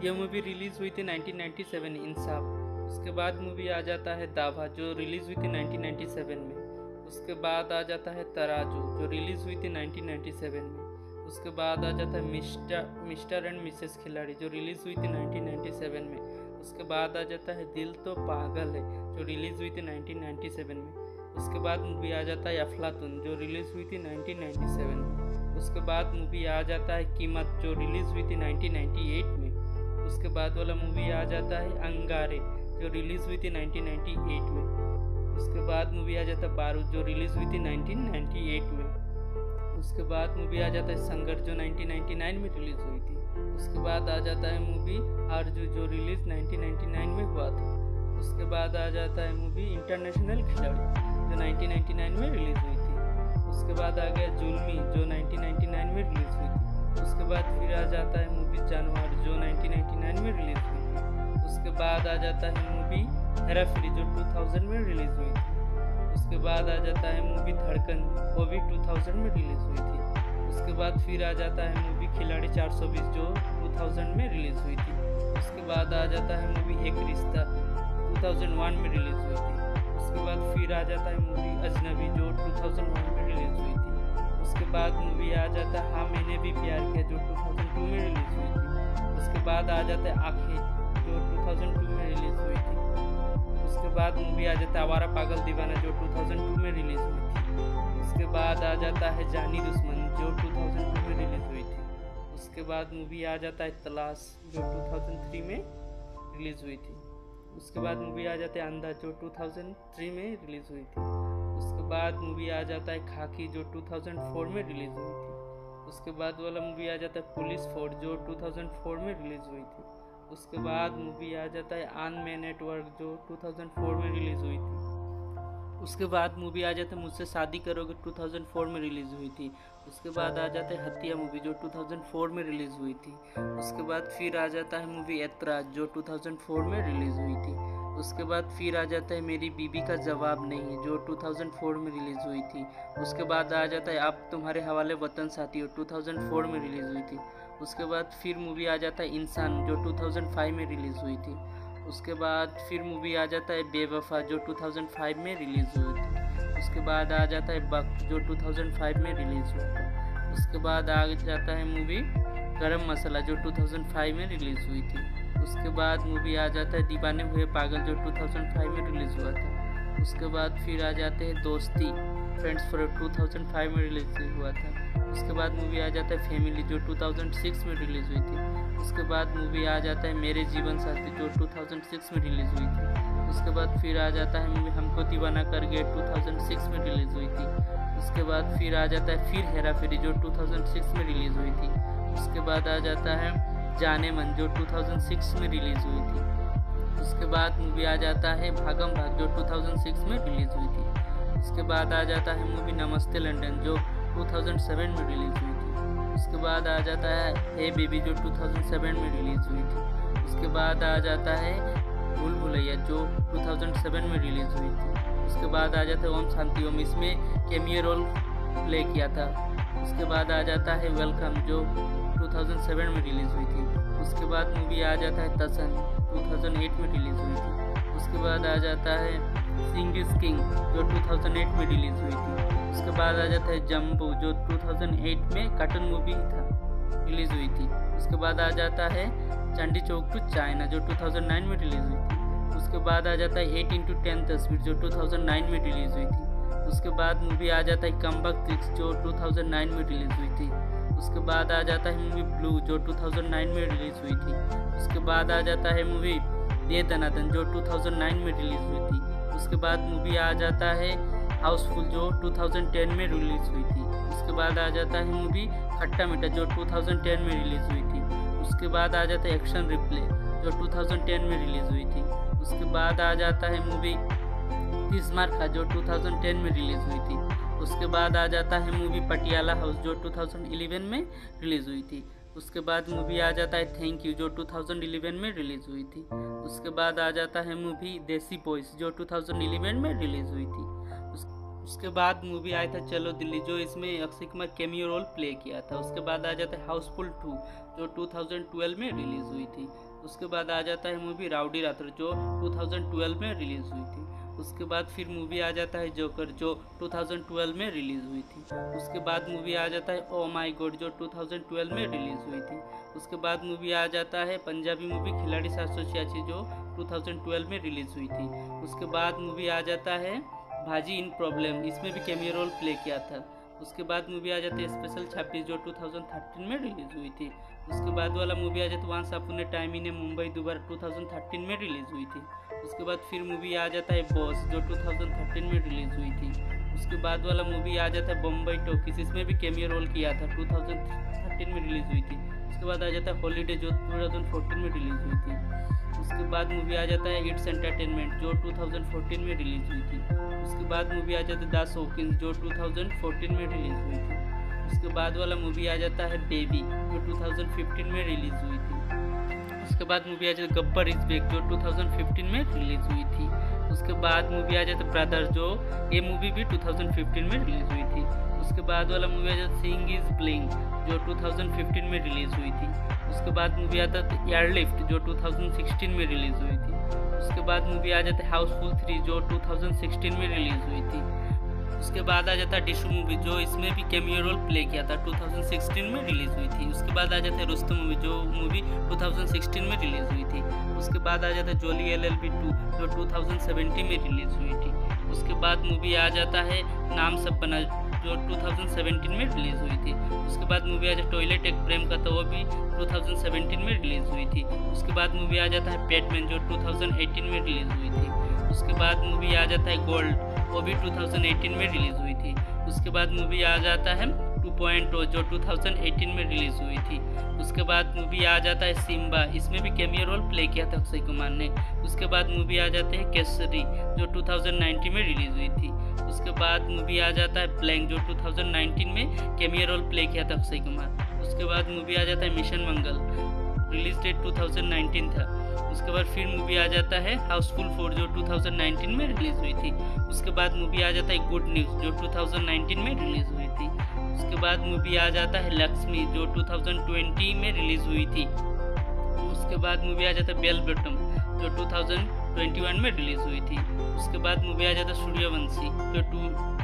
यह movie release हुई थी 1997 इंसाफ। उसके बाद मूवी आ जाता है दावा जो रिलीज़ हुई थी 1997 में। उसके बाद आ जाता है तराजू जो रिलीज़ हुई थी 1997 में। उसके बाद आ जाता है मिस्टर एंड मिसेस खिलाड़ी जो रिलीज़ हुई थी 1997 में। उसके बाद आ जाता है दिल तो पागल है जो रिलीज़ हुई थी 1997 में। उसके बाद मूवी आ जाता है अफलातून जो रिलीज़ हुई थी 1997 में। उसके बाद मूवी आ जाता है कीमत जो रिलीज़ हुई थी 1998 में। उसके बाद वाला मूवी आ जाता है अंगारे जो रिलीज़ हुई थी 1998 में। उसके बाद मूवी आ जाता है बारूद जो रिलीज़ हुई थी 1998 में। उसके बाद मूवी आ जाता है संघर्ष जो 1999 में रिलीज़ हुई थी। उसके बाद आ जाता है मूवी आरजू जो रिलीज़ 1999 में हुआ था। उसके बाद आ जाता है मूवी इंटरनेशनल खिलाड़ी जो 1999 में रिलीज़ हुई थी। उसके बाद आ गया जुल्मी जो 1999 में रिलीज़ हुई थी। उसके बाद फिर आ जाता है मूवी जानवर जो 1999 में रिलीज़ हुई थी। उसके बाद आ जाता है मूवी हेरा फेरी जो 2000 में रिलीज़ हुई थी। उसके बाद आ जाता है मूवी धड़कन वो भी 2000 में रिलीज़ हुई थी। उसके बाद फिर आ जाता है मूवी खिलाड़ी 420 जो 2000 में रिलीज़ हुई थी। उसके बाद आ जाता है मूवी एक रिश्ता 2001 में रिलीज़ हुई थी। उसके बाद फिर आ जाता है मूवी अजनबी जो 2001 में रिलीज़ हुई थी। उसके बाद मूवी आ जाता है हाँ मैंने भी प्यार किया जो 2002 में रिलीज़ हुई थी। उसके बाद आ जाता है आंखें जो 2002 में रिलीज़ हुई थी। उसके बाद मूवी आ जाता है आवारा पागल दीवाना जो 2002 में रिलीज़ हुई थी। उसके बाद आ जाता है जानी दुश्मन जो 2002 में रिलीज़ हुई थी। उसके बाद मूवी आ जाता है तलाश जो 2003 में रिलीज़ हुई थी। उसके बाद मूवी आ जाता है अंधा जो 2003 में रिलीज़ हुई थी। उसके बाद मूवी आ जाता है खाकी जो 2004 में रिलीज़ हुई थी। उसके बाद वाला मूवी आ जाता है पुलिस फोर्स जो 2004 में रिलीज़ हुई थी। उसके बाद मूवी आ जाता है आन में नेटवर्क जो 2004 में रिलीज़ हुई थी। उसके बाद मूवी आ जाता है मुझसे शादी करोगे 2004 में रिलीज़ हुई थी। उसके बाद आ जाता है हत्या मूवी जो 2004 में रिलीज़ हुई थी। उसके बाद फिर आ जाता है मूवी ऐतराज़ जो 2004 में रिलीज़ हुई थी। उसके बाद फिर आ जाता है मेरी बीबी का जवाब नहीं जो 2004 में रिलीज़ हुई थी। उसके बाद आ जाता है अब तुम्हारे हवाले वतन साथियों 2004 में रिलीज़ हुई थी। उसके बाद फिर मूवी आ जाता है इंसान जो 2005 में रिलीज़ हुई थी। उसके बाद फिर मूवी आ जाता है बेवफा जो 2005 में रिलीज़ हुई थी। उसके बाद आ जाता है वक्त जो 2005 में रिलीज़ हुआ था। उसके बाद आ जाता है मूवी गरम मसाला जो 2005 में रिलीज़ हुई थी। उसके बाद मूवी आ जाता है दीवाने हुए पागल जो 2005 में रिलीज़ हुआ था। उसके बाद फिर आ जाते हैं दोस्ती फ्रेंड्स फॉर 2005 में रिलीज़ हुआ था। उसके बाद मूवी आ जाता है फैमिली जो 2006 में रिलीज़ हुई थी। उसके बाद मूवी आ जाता है मेरे जीवन साथी जो 2006 में रिलीज़ हुई थी। उसके बाद फिर आ जाता है मूवी हमको दीवाना कर गए 2006 में रिलीज़ हुई थी। उसके बाद फिर आ जाता है फिर हेरा फेरी जो 2006 में रिलीज़ हुई थी। उसके बाद आ जाता है जाने मन जो 2006 में रिलीज़ हुई थी। उसके बाद मूवी आ जाता है भागम भाग जो 2006 में रिलीज़ हुई थी। उसके बाद आ जाता है मूवी नमस्ते लंदन जो 2007 में रिलीज़ हुई थी। उसके बाद आ जाता है हे बेबी जो 2007 में रिलीज़ हुई थी। उसके बाद आ जाता है भूल भुलैया जो 2007 में रिलीज़ हुई थी। उसके बाद आ जाता है ओम शांति ओम, इसमें कैमियो रोल प्ले किया था। उसके बाद आ जाता है वेलकम जो 2007 में रिलीज़ हुई थी। उसके बाद मूवी आ जाता है तसन 2008 में रिलीज़ हुई थी। उसके बाद आ जाता है सिंग इज किंग जो 2008 में रिलीज़ हुई थी। उसके बाद आ जाता है जम्बू जो 2008 में कार्टून मूवी था रिलीज़ हुई थी। उसके बाद आ जाता है चांदी चौक टू चाइना जो 2009 में रिलीज़ हुई थी। उसके बाद आ जाता है 8x10 तस्वीर जो 2009 में रिलीज़ हुई थी। उसके बाद मूवी आ जाता है कमबैक 6 जो 2009 में रिलीज़ हुई थी। उसके बाद आ जाता है मूवी ब्लू जो 2009 में रिलीज़ हुई थी। उसके बाद आ जाता है मूवी दे दनादन जो 2009 में रिलीज़ हुई थी। उसके बाद मूवी आ जाता है हाउसफुल जो 2010 में रिलीज़ हुई थी। उसके बाद आ जाता है मूवी खट्टा मीठा जो 2010 में रिलीज़ हुई थी। उसके बाद आ जाता है एक्शन रिप्ले जो 2010 में रिलीज़ हुई थी। उसके बाद आ जाता है मूवी तिस्मार जो 2010 में रिलीज़ हुई थी। उसके बाद आ जाता है मूवी पटियाला हाउस जो 2011 में रिलीज़ हुई थी। उसके बाद मूवी आ जाता है थैंक यू जो 2011 में रिलीज़ हुई थी। उसके बाद आ जाता है मूवी देसी बॉयज़ जो 2011 में रिलीज़ हुई थी। उसके बाद मूवी आया था चलो दिल्ली जो इसमें Akshay Kumar cameo role play किया था। उसके बाद आ जाता है हाउसफुल 2 जो 2012 में रिलीज़ हुई थी। उसके बाद आ जाता है मूवी राउडी राठौर जो 2012 में रिलीज़ हुई थी। उसके बाद फिर मूवी आ जाता है जोकर जो 2012 में रिलीज़ हुई थी। उसके बाद मूवी आ जाता है ओ माय गॉड जो 2012 में रिलीज़ हुई थी। उसके बाद मूवी आ जाता है पंजाबी मूवी खिलाड़ी 786 जो 2012 में रिलीज़ हुई थी। उसके बाद मूवी आ जाता है भाजी इन प्रॉब्लम, इसमें भी कैमियो रोल प्ले किया था। उसके बाद मूवी आ जाती है स्पेशल 26 जो 2013 में रिलीज़ हुई थी। उसके बाद वाला मूवी आ जाता है once upon a time in Mumbai Dobaara 2013 में रिलीज़ हुई थी। उसके बाद फिर मूवी आ जाता है बॉस जो 2013 में रिलीज़ हुई थी। उसके बाद वाला मूवी आ जाता है बम्बई टॉकीज, इसमें भी कैमियो रोल किया था, 2013 में रिलीज़ हुई थी। उसके बाद आ जाता है हॉलीडे जो 2014 में रिलीज़ हुई थी। उसके बाद मूवी आ जाता है इट्स एंटरटेनमेंट जो 2014 में रिलीज़ हुई थी। उसके बाद मूवी आ जाता है द शौकीन्स जो 2014 में रिलीज़ हुई थी। उसके बाद वाला मूवी आ जाता है बेबी जो 2015 में रिलीज़ हुई थी। उसके बाद मूवी आ जाता है गब्बर इज बैक जो 2015 में रिलीज़ हुई थी। उसके बाद मूवी आ जाता है ब्रदर जो ये मूवी भी 2015 में रिलीज़ हुई थी। उसके बाद वाला मूवी आ जाता है सिंग इज ब्लिंग जो 2015 में रिलीज़ हुई थी। उसके बाद मूवी आता है एयरलिफ्ट जो 2016 में रिलीज़ हुई थी। उसके बाद मूवी आ जाता है हाउसफुल 3 जो 2016 में रिलीज़ हुई थी। उसके बाद आ जाता है डिशू मूवी जो इसमें भी कैमियो रोल प्ले किया था, 2016 में रिलीज़ हुई थी। उसके बाद आ जाता है रुस्तम मूवी जो मूवी 2016 में रिलीज़ हुई थी। उसके बाद आ जाता है जोली LLB 2 जो 2017 में रिलीज़ हुई थी। उसके बाद मूवी आ जाता है नाम सब बना जो 2017 में रिलीज़ हुई थी। उसके बाद मूवी आ जाता है टॉयलेट एक प्रेम का, तो वो भी 2017 में रिलीज़ हुई थी। उसके बाद मूवी आ जाता है बैटमैन जो 2018 में रिलीज़ हुई थी। उसके बाद मूवी आ जाता है गोल्ड, वो भी 2018 में रिलीज़ हुई थी। उसके बाद मूवी आ जाता है 2.0 जो 2018 में रिलीज़ हुई थी। उसके बाद मूवी आ जाता है सिम्बा, इसमें भी कैमियो रोल प्ले किया था अक्षय कुमार ने। उसके बाद मूवी आ जाते हैं केसरी जो 2019 में रिलीज़ हुई थी। उसके बाद मूवी आ जाता है ब्लैंक जो 2019 में कैमियो रोल प्ले किया था अक्षय कुमार। उसके बाद मूवी आ जाता है मिशन मंगल, रिलीज डेट 2019 था। उसके बाद फिर मूवी आ जाता है हाउसफुल 4 जो 2019 में रिलीज़ हुई थी। उसके बाद मूवी आ जाता है गुड न्यूज़ जो 2019 में रिलीज़ हुई थी। उसके बाद मूवी आ जाता है लक्ष्मी जो 2020 में रिलीज़ हुई थी। उसके बाद मूवी आ जाता है बेल बॉटम जो 2021 में रिलीज़ हुई थी। उसके बाद मूवी आ जाता है सूर्यवंशी जो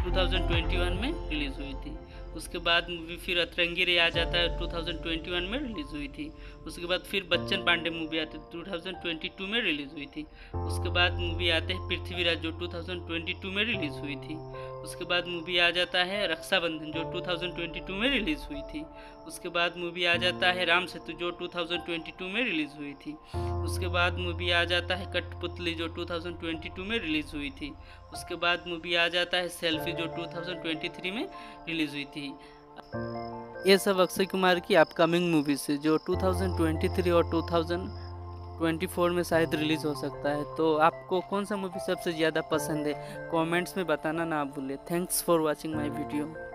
2021 में रिलीज़ हुई थी। उसके बाद मूवी फिर अतरंगी रे आ जाता है 2021 में रिलीज़ हुई थी। उसके बाद फिर बच्चन पांडे मूवी आती है 2022 में रिलीज़ हुई थी। उसके बाद मूवी आते हैं पृथ्वीराज जो 2022 में रिलीज़ हुई थी। उसके बाद मूवी आ जाता है रक्षाबंधन जो 2022 में रिलीज़ हुई थी। उसके बाद मूवी आ जाता है राम सेतु जो 2022 में रिलीज़ हुई थी। उसके बाद मूवी आ जाता है कठपुतली जो 2022 में रिलीज़ हुई थी। उसके बाद मूवी आ जाता है सेल्फी जो 2023 में रिलीज़ हुई थी। ये सब अक्षय कुमार की अपकमिंग मूवीज है जो 2023 और 2024 में शायद रिलीज़ हो सकता है। तो आपको कौन सा मूवी सबसे ज़्यादा पसंद है कमेंट्स में बताना ना भूलें। Thanks for watching my video.